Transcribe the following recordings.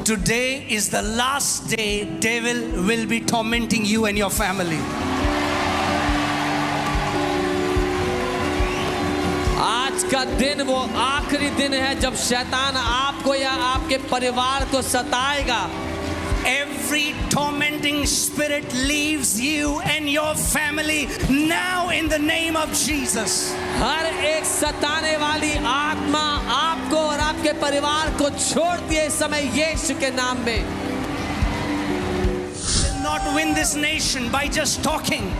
today is the last day devil will be tormenting you and your family. आज का दिन वो आखिरी दिन है जब शैतान आपको या आपके परिवार को सताएगा. Every tormenting spirit leaves you and your family now in the name of Jesus. हर एक सताने वाली आत्मा आपको और आपके परिवार को छोड़ दिए इस समय यीशु के नाम में. Will not win this nation by just talking.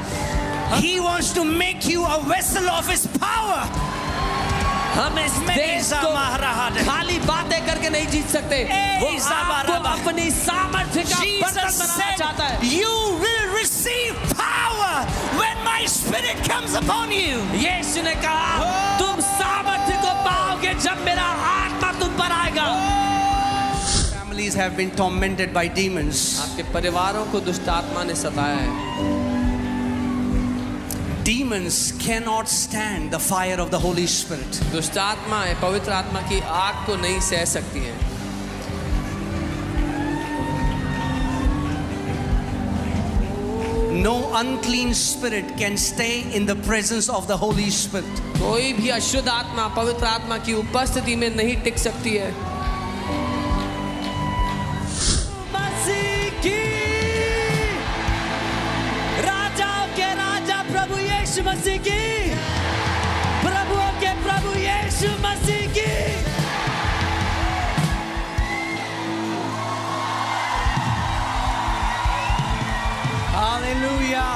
He wants to make you a vessel of his power. हम इस देश को खाली बातें करके नहीं जीत सकते. वो आपको अपनी सामर्थ्य का बर्तन बनाना चाहता है. You will receive power when my spirit comes upon you. यीशु ने कहा तुम सामर्थ्य को पाओगे जब मेरा आत्मा तुम पर आएगा. Families have been tormented by demons. आपके परिवारों को दुष्ट आत्मा ने सताया है. Demons cannot stand the fire of the Holy Spirit. दुष्ट आत्मा है पवित्र आत्मा की आग को नहीं सह सकती है. No unclean spirit can stay in the presence of the Holy Spirit. कोई भी अशुद्ध आत्मा पवित्र आत्मा की उपस्थिति में नहीं टिक सकती है. मसीह की राजाओं के राजा प्रभु यीशु मसीह की, प्रभुओं के प्रभु यीशु मसीह की. Hallelujah.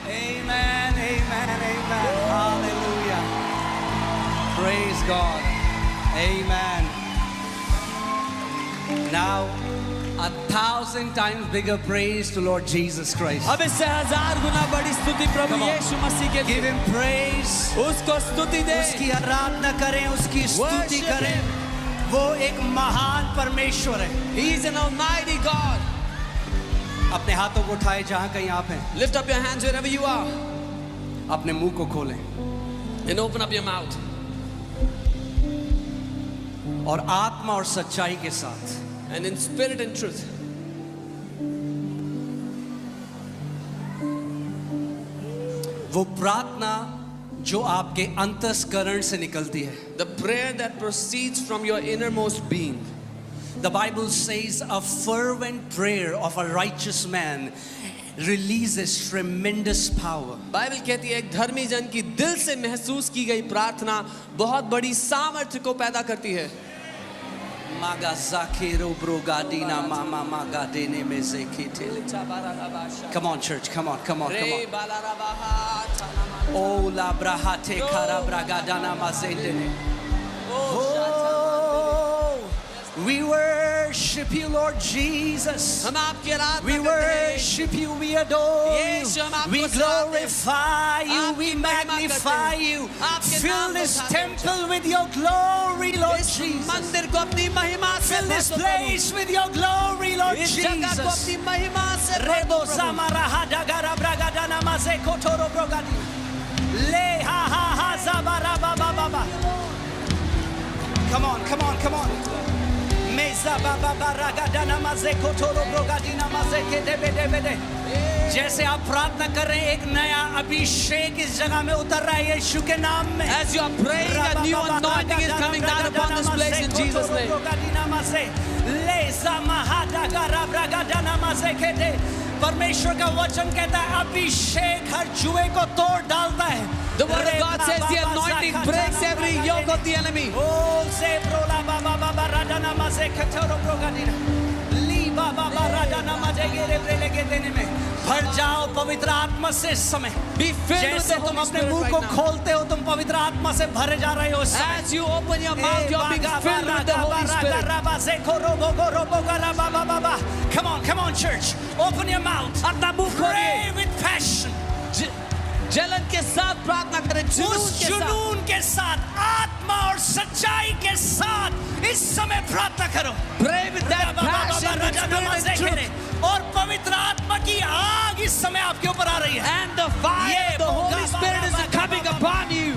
Amen, amen, amen. Hallelujah. Praise God. Amen. Now, 1,000 times bigger praise to Lord Jesus Christ. अब इससे 1000 गुना बड़ी स्तुति प्रभु Come on. यीशु मसीह के Give लिए. him praise. उसको स्तुति दे. उसकी आराधना करें, उसकी स्तुति Worship करें. वो एक महान परमेश्वर है. He is an almighty God. अपने हाथों को उठाए जहां कहीं आप हैं. Lift up your hands wherever you are अपने मुंह को खोलें and open up your mouth. और आत्मा और सच्चाई के साथ And in spirit and truth. वो प्रार्थना जो आपके अंतस्करण से निकलती है. The prayer that proceeds from your innermost being. The Bible says a fervent prayer of a righteous man releases tremendous power. Bible कहती है एक धर्मी जन की दिल से महसूस की गई प्रार्थना बहुत बड़ी सामर्थ्य को पैदा करती है. Maga zakiro brogadina mama magadene mezekitele. Come on church, come on, come on, come on. Oh la brahate kara bragadana mazendene. We worship you, Lord Jesus. हम आपकी आराधना We करते हैं. worship you, we adore यीशु, हम you, आपको we glorify you, आपकी we महिमा magnify करते हैं. you. आपके Fill नाम को this उठाते हैं. temple with your glory, Lord इस Jesus. मंदिर को अपनी महिमा से Fill this भर दो place with your glory, Lord प्रभु. इस जगह को Jesus. अपनी महिमा से भर दो Rebo Prabhu. zamaraha dagara bragadana maze kotoro brogadi. Le ha ha ha zabara ba ba ba ba. Come on, come on, come on. Meza ba ba ba ragadana maze kotoro brogadina maze ke debe debe de. जैसे आप प्रार्थना कर रहे हैं एक नया अभिषेक इस जगह में उतर रहा है यीशु के नाम में. As you are praying, a new anointing is coming down upon this place in Jesus' name. परमेश्वर का वचन कहता है अभिषेक हर जुए को तोड़ डालता है. The word of God says the anointing breaks every yoke of the enemy. Oh, se brola baba baba radana maze ketoro brogadina. Li baba baba radana maze gere brele के देने में भर जाओ पवित्र आत्मा से इस समय. Be filled with जैसे the तुम Holy अपने Spirit मुंह right को now. खोलते हो तुम पवित्र आत्मा से भरे जा रहे हो इस समय. As you open your mouth, you are being filled with the Holy Spirit. Come on, come on, church. Open your mouth. अपना मुंह Pray खोलिए. with passion. जलन के साथ प्रार्थना करें. उस जुनून के साथ. जुनून के साथ आत्मा और सच्चाई के साथ इस समय प्रार्थना करो. Pray with that passion, with spirit and truth. और पवित्र आत्मा की आग इस समय आपके ऊपर आ रही है. And the fire of the Holy Spirit is coming upon you.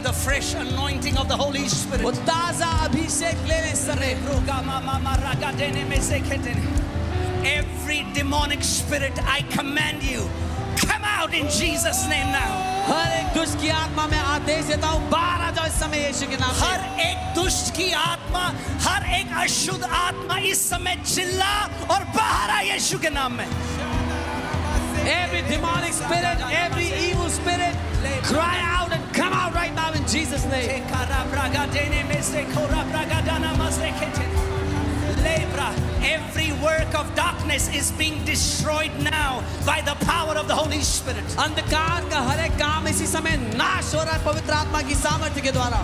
receive the fresh anointing of the Holy Spirit. वो ताजा अभिषेक ले ले इस समय। Every demonic spirit, I command you, come out in Jesus' name now. हर एक दुष्ट की आत्मा में आदेश देता हूँ, बाहर आ जाओ इस समय यीशु के नाम में। हर एक दुष्ट की आत्मा, हर एक अशुद्ध आत्मा इस समय चिल्ला और बाहर आ यीशु के नाम में। Every demonic spirit, every evil spirit, cry out and come out right now in Jesus' name. Every work of darkness is being destroyed now by the power of the Holy Spirit. अंधकार का हर एक काम इसी समय नाश हो रहा है पवित्र आत्मा की सामर्थ्य के द्वारा।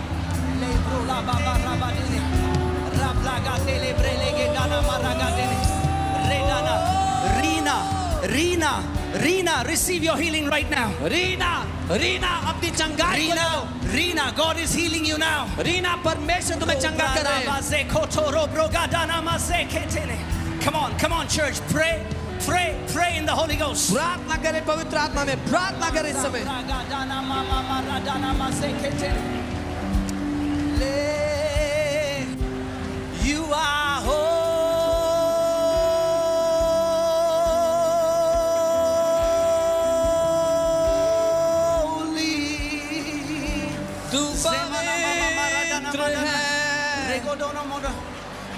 Reena, receive your healing right now. Reena अपनी चंगाई को लो। Reena, God is healing you now. Reena परमेश्वर तुम्हें चंगा कर रहे हैं। Come on, church, pray in the Holy Ghost. प्रार्थना करें पवित्र आत्मा में, प्रार्थना करें इस समय। You are holy.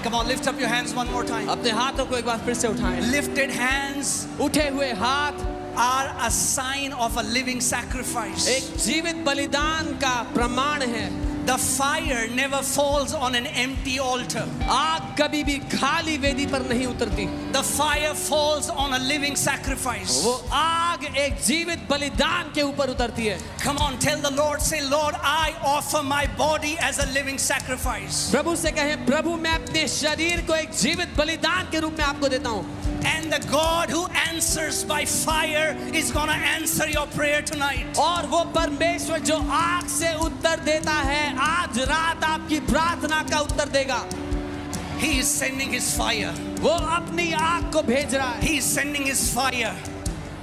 Come on, lift up your hands one more time. अपने हाथों को एक बार फिर से उठाएं। Lifted hands उठे हुए हाथ are a sign of a living sacrifice. एक जीवित बलिदान का प्रमाण है। The fire never falls on an empty altar. आग कभी भी खाली वेदी पर नहीं उतरती। The fire falls on a living sacrifice. वो आग एक जीवित बलिदान के ऊपर उतरती है। Come on, tell the Lord, say, Lord, I offer my body as a living sacrifice. प्रभु से कहें, प्रभु मैं अपने शरीर को एक जीवित बलिदान के रूप में आपको देता हूँ। And the God who answers by fire is going to answer your prayer tonight. और वो परमेश्वर जो आग से उत्तर देता है, आज रात आपकी प्रार्थना का उत्तर देगा। He is sending his fire. वो अपनी आग को भेज रहा है। He is sending his fire.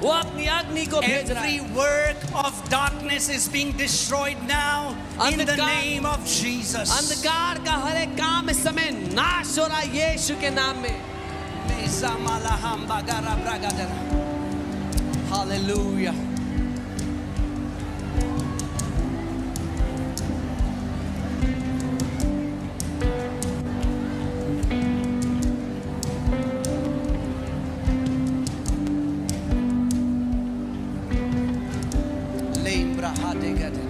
वो अपनी अग्नि को भेज रहा है। Every work of darkness is being destroyed now in the name of Jesus. अंधकार का हर एक काम इस समय नाश हो रहा है यीशु के नाम में। Hallelujah. Lembra hadegade.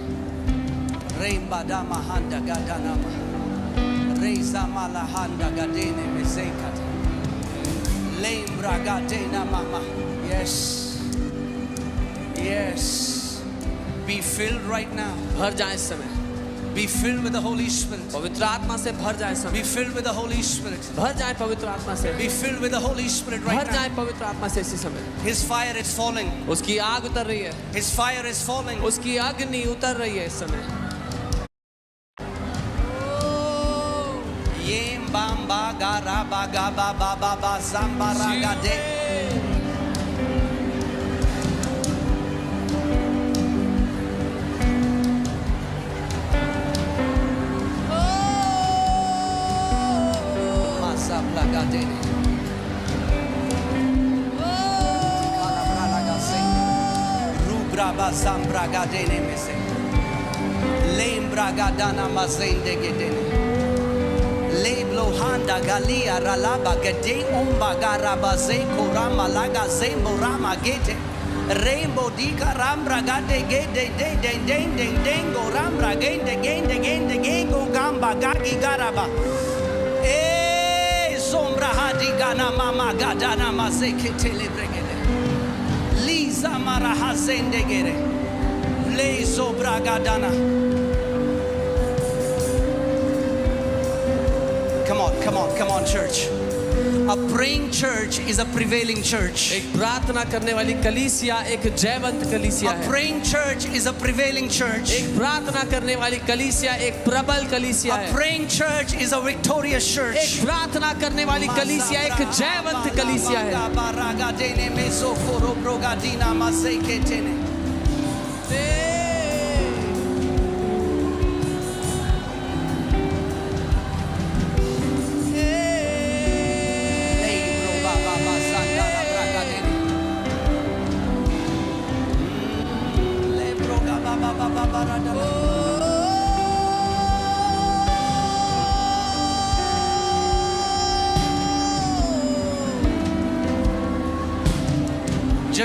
Remba dama handa gadanama. Reza malahanda gadene mesekata. Lembra gadena mama. Yes. Be filled right now. भर जाए इस समय। Be filled with the Holy Spirit. पवित्र आत्मा से भर जाए इस समय। Be filled with the Holy Spirit. भर जाए पवित्र आत्मा से। Be filled with the Holy Spirit right भर now. जाए पवित्र आत्मा से इसी समय। His fire is falling. उसकी आग उतर रही है। His fire is falling. उसकी अग्नि उतर रही है इस समय। Yem bamba gara ba ga ba ba ba ba zambara gade. Rubraba zambraga dene mese. Lembraga dana mazende gedene. Leblo handa galia ralaba gede umba garaba ze korama laga zembo rama gete. Rainbow dika rambra gade gede de de de de dengo rambra gende gende gende gengo gamba gagi garaba. Sombra hadi gana mama gadana mazeke telebregede. Liza mara hazende gere. Le sobra gadana. Come on, church. A praying church is a prevailing church. एक प्रार्थना करने वाली कलीसिया एक जयवंत कलीसिया है। A praying church is a prevailing church. एक प्रार्थना करने वाली कलीसिया एक प्रबल कलीसिया है। A praying church is a victorious church. एक प्रार्थना करने वाली कलीसिया एक जयवंत कलीसिया है।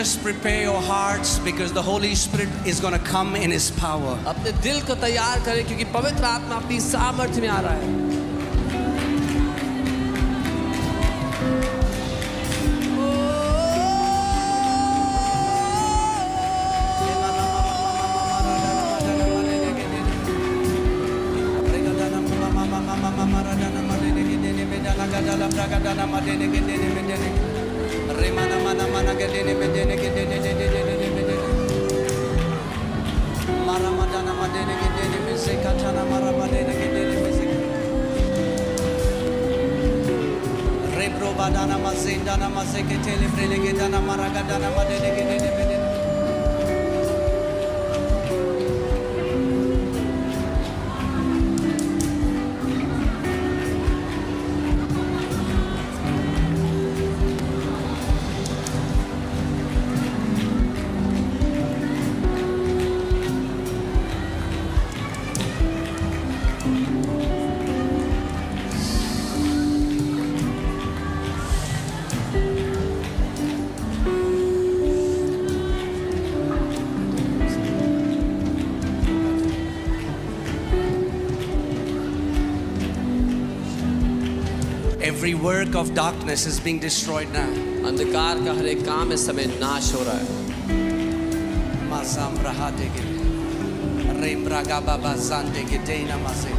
just prepare your hearts because the Holy Spirit is going to come in His power. अपने दिल को तैयार करें क्योंकि पवित्र आत्मा अपनी सामर्थ्य में आ रहा है। Every work of darkness is being destroyed now. अंधकार का हर एक काम इस समय नाश हो रहा है। Mazam brahate ke Rem braga baba zante ke deina mase.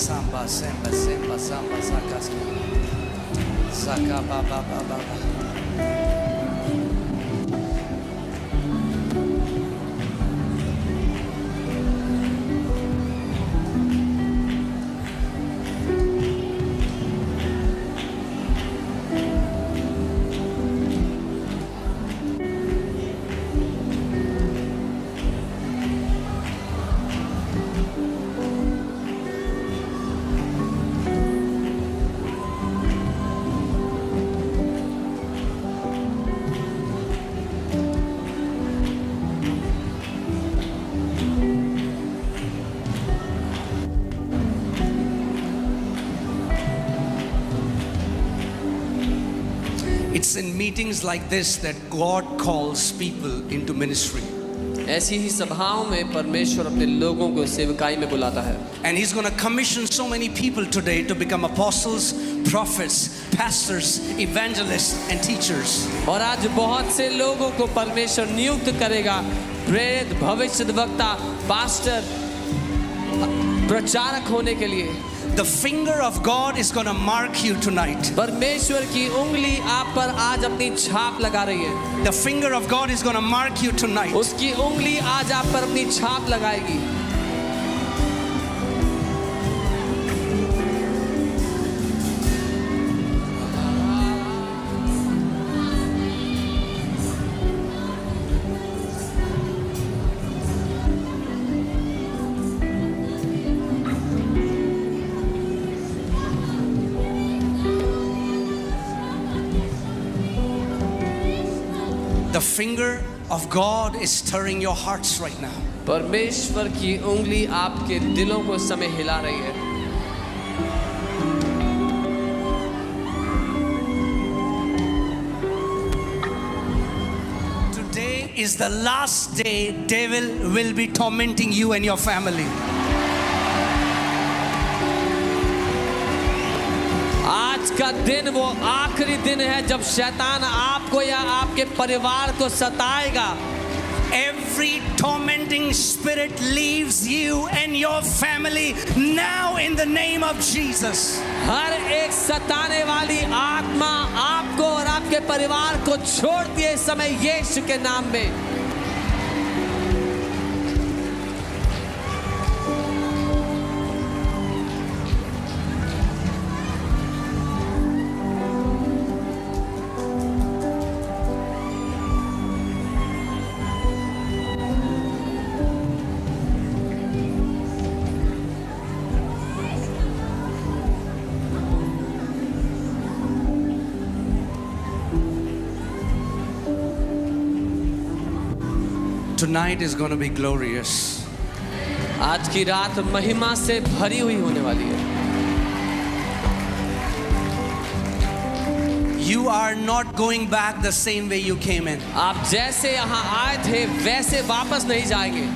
Samba, samba, samba, samba, saka, saka, ba, ba, ba, ba, ba. It's in meetings like this that God calls people into ministry. ऐसी ही सभाओं में परमेश्वर अपने लोगों को सेवकाई में बुलाता है। And He's going to commission so many people today to become apostles, prophets, pastors, evangelists, and teachers. और आज बहुत से लोगों को परमेश्वर नियुक्त करेगा, प्रेरित, भविष्यद्वक्ता, पास्टर, प्रचारक होने के लिए। The finger of God is going to mark you tonight. परमेश्वर की उंगली आप पर आज अपनी छाप लगा रही है। The finger of God is going to mark you tonight. उसकी उंगली आज आप पर अपनी छाप लगाएगी। The finger of God is stirring your hearts right now. परमेश्वर की उंगली आपके दिलों को इस समय हिला रही है। Today is the last day devil will be tormenting you and your family. आज का दिन वो आखिरी दिन है जब शैतान आपको या आपके परिवार को सताएगा। Every tormenting spirit leaves you and your family now in the name of Jesus. हर एक सताने वाली आत्मा आपको और आपके परिवार को छोड़ दिए इस समय यीशु के नाम में। tonight is going to be glorious. आज की रात महिमा से भरी हुई होने वाली है। You are not going back the same way you came in. आप जैसे यहाँ आए थे वैसे वापस नहीं जाएंगे।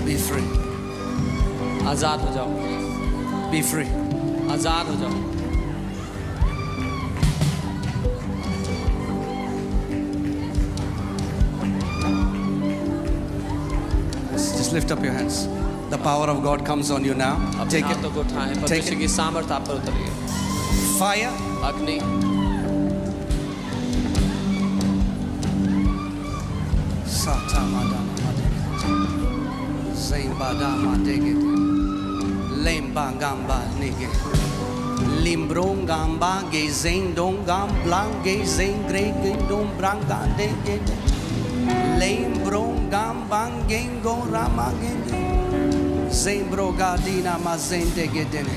Be free. आजाद हो जाओ, Be free. आजाद हो जाओ। Just lift up your hands. The power of God comes on you now. अपने Take हाथों it. को उठाएं, परमेश्वर की सामर्थ्य आप पर उतरिए। Fire. अग्नि, Limbrong gamba gezeng dong gam blang gezeng greg dong brang gande gede Limbrong gam bang gengo rama gende Zembro gadina mazende gedene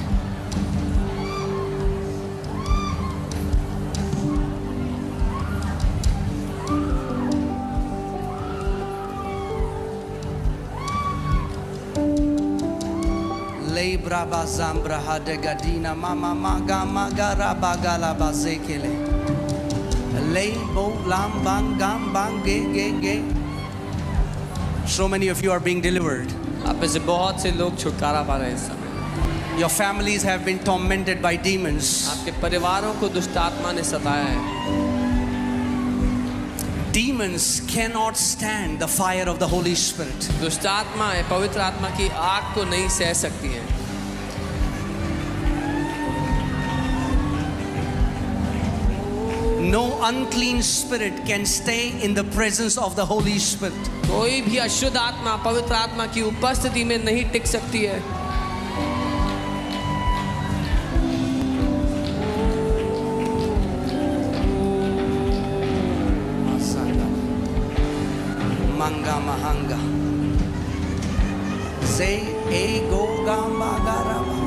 Braba zambra hadegadina mama maga magara bagala bazekele Leibo lambang gambang ge ge ge. So many of you are being delivered. आप में से बहुत से लोग छुटकारा पा रहे हैं इस समय। Your families have been tormented by demons. आपके परिवारों को दुष्ट आत्मा ने सताया है। Demons cannot stand the fire of the Holy Spirit. दुष्ट आत्माएं पवित्र आत्मा की आग को नहीं सह सकती हैं। No unclean spirit can stay in the presence of the Holy Spirit. कोई भी अशुद्ध आत्मा पवित्र आत्मा की उपस्थिति में नहीं टिक सकती है। Manga mahanga Ze ego gamba garama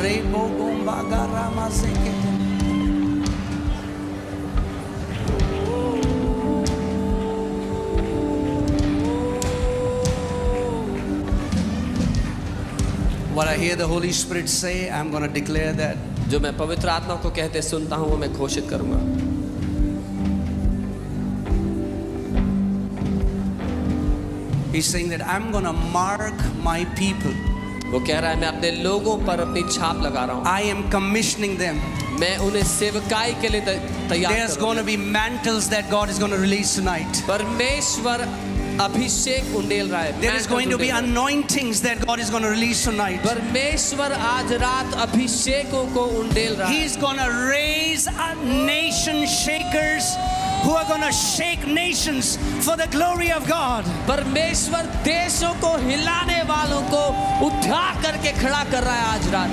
Rebo gomba garama zekete What I hear the Holy Spirit say, I'm going to declare that. जो मैं पवित्र आत्मा को कहते सुनता हूँ वो मैं घोषित करूँगा। He's saying that I'm going to mark my people. वो कह रहा है मैं अपने लोगों पर अपनी छाप लगा रहा हूँ। I am commissioning them. मैं उन्हें सेवकाई के लिए तैयार There's going to be mantles that God is going to release tonight. परमेश्वर अभिषेक उंडेल रहा है। There is going to be anointings that God is going to release tonight. परमेश्वर आज रात अभिषेकों को उंडेल रहा है। He's going to raise nation shakers who are going to shake nations for the glory of God. परमेश्वर देशों को हिलाने वालों को उठा करके खड़ा कर रहा है आज रात।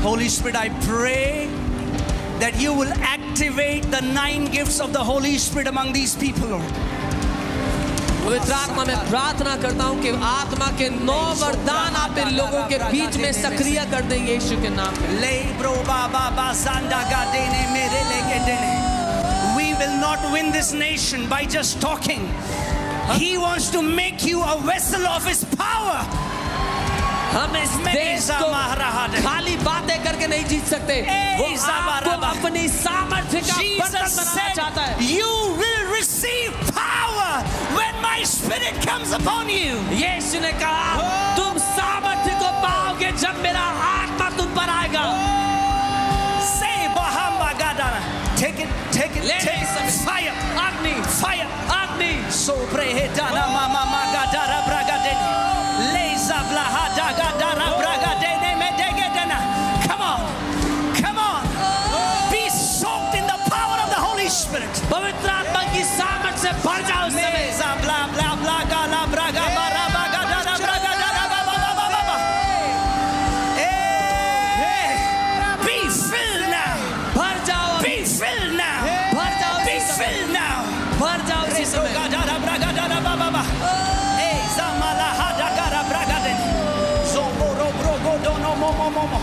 Holy Spirit, I pray that you will activate the 9 gifts of the Holy Spirit among these people, Lord. पवित्र आत्मा में प्रार्थना करता हूँ कि आत्मा के 9 वरदान आप इन लोगों के बीच में सक्रिय कर देंगे यीशु के नाम में। We will not win this nation by just talking. He wants to make you a vessel of His power. हम इस देश को खाली बातें करके नहीं जीत सकते। वो आपको अपनी सामर्थ्य का बर्तन बनाना चाहता है। You will receive power when my spirit comes upon you. यीशु ने कहा तुम सामर्थ्य को पाओगे जब मेरा आत्मा तुम पर आएगा। Say bahamba gadana. Take it, take it, take it. Fire, अग्नि, fire, अग्नि। so pray dana mama magadara. भर जाओ इस समय। Meza bla bla bla gala braga bara baga dara braga dara ba ba ba ba ba ba. Be filled now. भर जाओ, Be filled now. भर जाओ Be इसी समय, filled now. भर जाओ इसी समय। Braga dara braga dara ba ba ba. Zamala hada gara braga den. Zomboro brogo dono mo mo mo mo.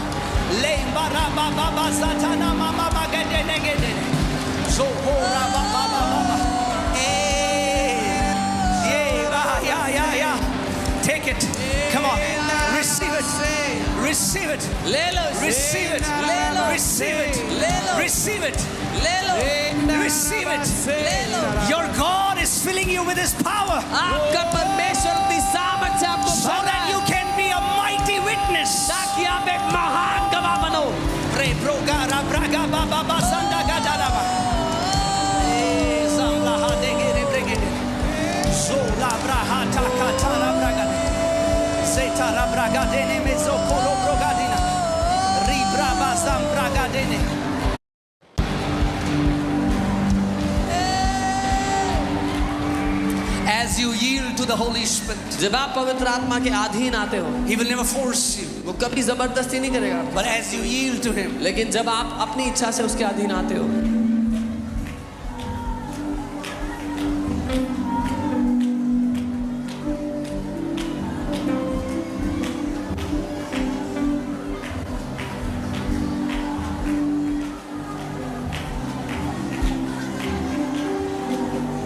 Lembara ba ba ba satana mama ba gede ne gede. Zobora ba ba ba ba ba. Yeah. Take it. Come on. Receive it. Receive it. ले लो, Receive it. ले लो, Receive it. ले लो, Receive it. ले लो, Receive it. ले लो। Your God is filling you with His power आपका परमेश्वर अपनी सामर्थ से आपको so भर रहा that है, you can be a mighty witness. ताकि आप एक महान गवाह बनो। Re brogara braga ba ba ba sanda gadara ba. Zambla ha de gere bregede. Zola braha ta ka ta ra braga. Zeta ra braga dene mezo kolo brogadina. Ri braba zam braga dene. As you yield to the Holy Spirit, जब आप पवित्र आत्मा के अधीन आते हो, He will never force you. वो कभी जबरदस्ती नहीं करेगा, But as you yield to Him, लेकिन जब आप अपनी इच्छा से उसके अधीन आते हो,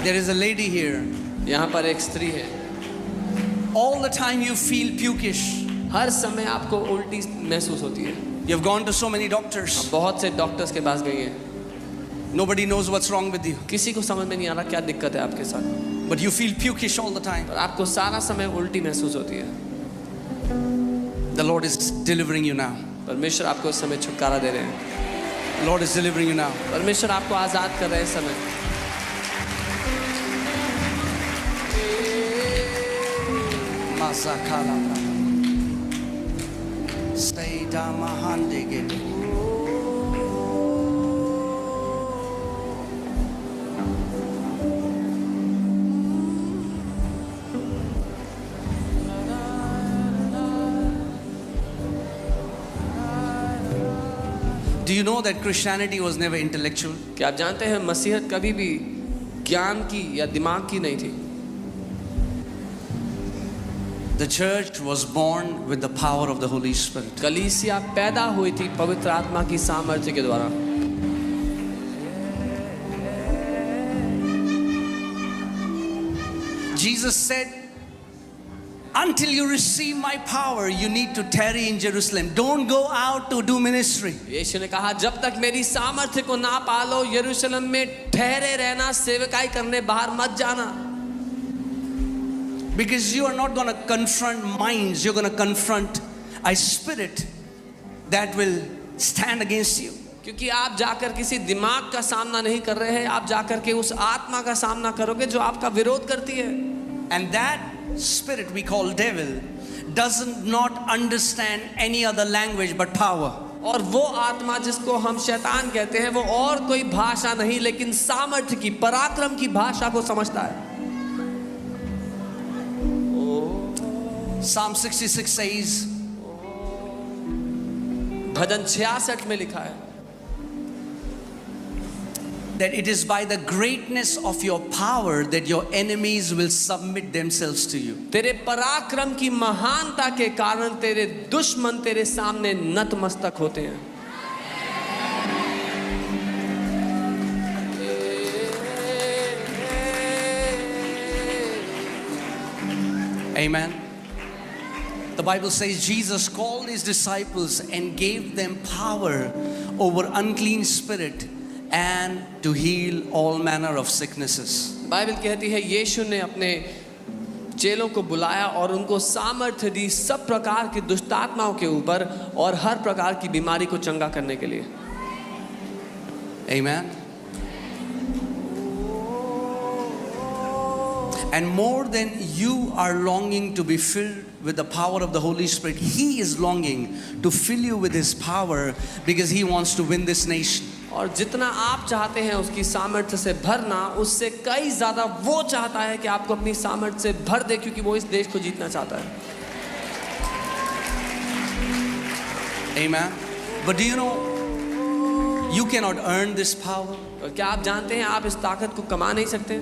there is a lady here. यहाँ पर एक स्त्री है, All the time you feel pukish. हर समय आपको उल्टी महसूस होती है। You have gone to so many doctors. बहुत से डॉक्टर्स के पास गई है, Nobody knows what's wrong with you. किसी को समझ में नहीं आ रहा क्या दिक्कत है आपके साथ, But you feel pukish all the time. पर आपको सारा समय उल्टी महसूस होती है। The Lord is delivering you now. परमेश्वर आपको इस समय छुटकारा दे रहे हैं, The Lord is delivering you now. परमेश्वर आपको आजाद कर रहे हैं इस समय। Masakala brava. Seida mahande gede. Do you know that Christianity was never intellectual? क्या आप जानते हैं मसीहत कभी भी ज्ञान की या दिमाग की नहीं थी। The church was born with the power of the Holy Spirit. कलीसिया पैदा हुई थी पवित्र आत्मा की सामर्थ्य के द्वारा। Jesus said, until you receive my power, you need to tarry in Jerusalem. Don't go out to do ministry. यीशु ने कहा जब तक मेरी सामर्थ्य को ना पालो यरूशलेम में ठहरे रहना, सेवकाई करने बाहर मत जाना। Because you are not going to confront minds, you're going to confront a spirit that will stand against you. क्योंकि आप जाकर किसी दिमाग का सामना नहीं कर रहे हैं, आप जाकर के उस आत्मा का सामना करोगे जो आपका विरोध करती है। And that spirit we call devil doesn't not understand any other language but power. और वो आत्मा जिसको हम शैतान कहते हैं वो और कोई भाषा नहीं लेकिन सामर्थ्य की, पराक्रम की भाषा को समझता है। Psalm 66 says, भजन 66 में लिखा है that it is by the greatness of your power that your enemies will submit themselves to you. तेरे पराक्रम की महानता के कारण तेरे दुश्मन तेरे सामने नतमस्तक होते हैं। Amen. The Bible says Jesus called his disciples and gave them power over unclean spirit and to heal all manner of sicknesses. Bible कहती है यीशु ने अपने चेलों को बुलाया और उनको सामर्थ्य दी सब प्रकार की दुष्ट आत्माओं के ऊपर और हर प्रकार की बीमारी को चंगा करने के लिए। Amen. And more than you are longing to be filled with the power of the Holy Spirit, He is longing to fill you with His power because He wants to win this nation. और जितना आप चाहते हैं उसकी सामर्थ्य से भरना, उससे कई ज्यादा वो चाहता है कि आपको अपनी सामर्थ्य से भर दे, क्योंकि वो इस देश को जीतना चाहता है। Amen. But do you know, you cannot earn this power. और क्या आप जानते हैं आप इस ताकत को कमा नहीं सकते?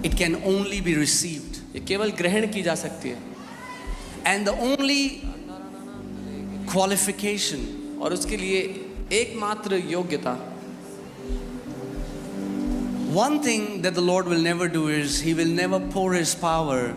It can only be received. ये केवल ग्रहण की जा सकती है। And the only qualification, और उसके लिए एकमात्र योग्यता, one thing that the Lord will never do is He will never pour His power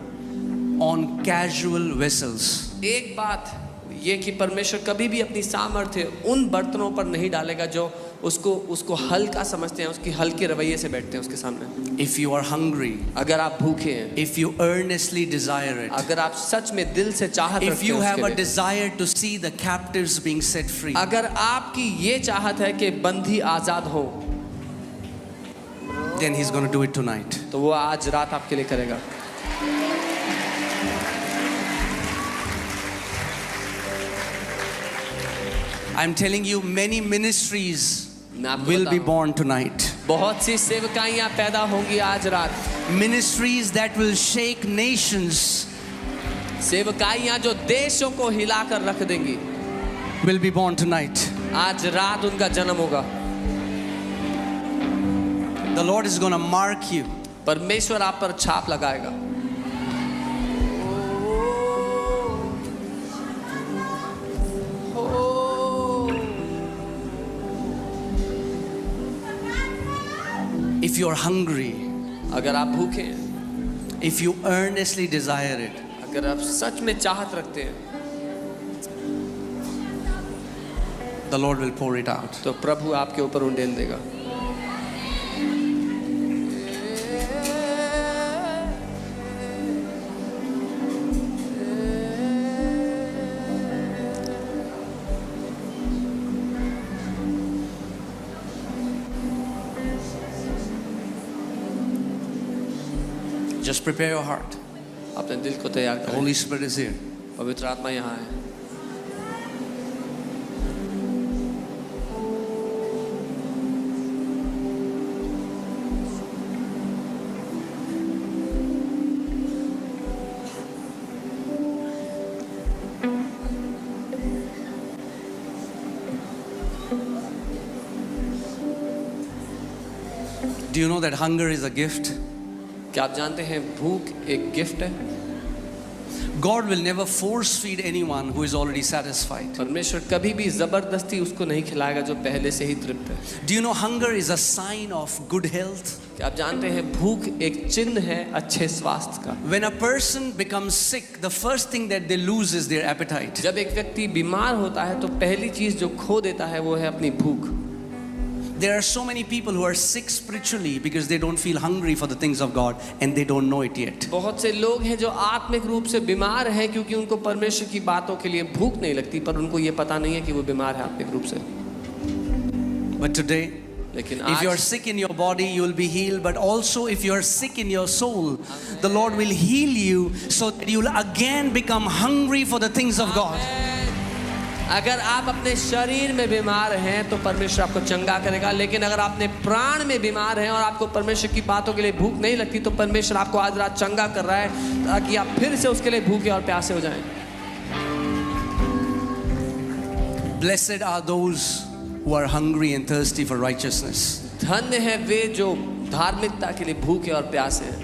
on casual vessels. एक बात ये कि परमेश्वर कभी भी अपनी सामर्थ्य उन बर्तनों पर नहीं डालेगा जो उसको हल्का समझते हैं, उसकी हल्के रवैये से बैठते हैं उसके सामने। If you are hungry, अगर आप भूखे हैं, if you earnestly desire it, अगर आप सच में दिल से चाहत if रखते you हैं have उसके a लिए, desire to see the captives being set free, अगर आपकी ये चाहत है कि बंदी आजाद हो, then He's going to do it tonight. तो वो आज रात आपके लिए करेगा। I'm telling you, many ministries मैं आपको will be बता रहा हूं, born tonight. बहुत सी सेवकाइयां पैदा होंगी आज रात। Ministries that will shake nations सेवकाइयां जो देशों को हिलाकर रख देंगी, will be born tonight. आज रात उनका जन्म होगा। The Lord is going to mark you. परमेश्वर आप पर छाप लगाएगा। If you are hungry, अगर आप भूखे हैं, if you earnestly desire it, अगर आप सच में चाहत रखते हैं, the Lord will pour it out. तो प्रभु आपके ऊपर उंडेल देगा। Just prepare your heart. अपने दिल को तैयार The करें। Holy Spirit is here. पवित्र आत्मा यहाँ है। Do you know that hunger is a gift? क्या आप जानते हैं भूख एक गिफ्ट है? God will never force feed anyone who is already satisfied. परमेश्वर कभी भी जबरदस्ती उसको नहीं खिलाएगा जो पहले से ही तृप्त है। Do you know hunger is a sign of good health? क्या आप जानते हैं भूख एक चिन्ह है अच्छे स्वास्थ्य का? When a person becomes sick, the first thing that they lose is their appetite. जब एक व्यक्ति बीमार होता है तो पहली चीज जो खो देता है वो है अपनी भूख। There are so many people who are sick spiritually because they don't feel hungry for the things of God and they don't know it yet. बहुत से लोग हैं जो आत्मिक रूप से बीमार हैं क्योंकि उनको परमेश्वर की बातों के लिए भूख नहीं लगती, पर उनको ये पता नहीं है कि वो बीमार है आत्मिक रूप से। But today, लेकिन if you are आज sick in your body, you will be healed. But also, if you are sick in your soul, the Lord will heal you so that you will again become hungry for the things of God. अगर आप अपने शरीर में बीमार हैं तो परमेश्वर आपको चंगा करेगा, लेकिन अगर आप अपने प्राण में बीमार हैं और आपको परमेश्वर की बातों के लिए भूख नहीं लगती तो परमेश्वर आपको आज रात चंगा कर रहा है ताकि आप फिर से उसके लिए भूखे और प्यासे हो जाएं। Blessed are those who are hungry and thirsty for righteousness. धन्य है वे जो धार्मिकता के लिए भूखे और प्यासे हैं।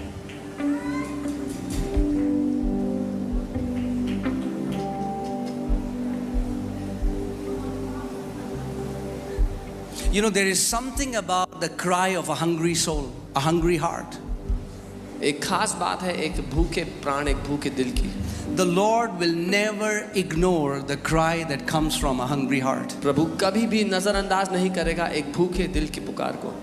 You know, there is something about the cry of a hungry soul, a hungry heart. एक खास बात है एक भूखे प्राण, एक भूखे दिल की। The Lord will never ignore the cry that comes from a hungry heart. प्रभु कभी भी नजरअंदाज नहीं करेगा एक भूखे दिल की पुकार को।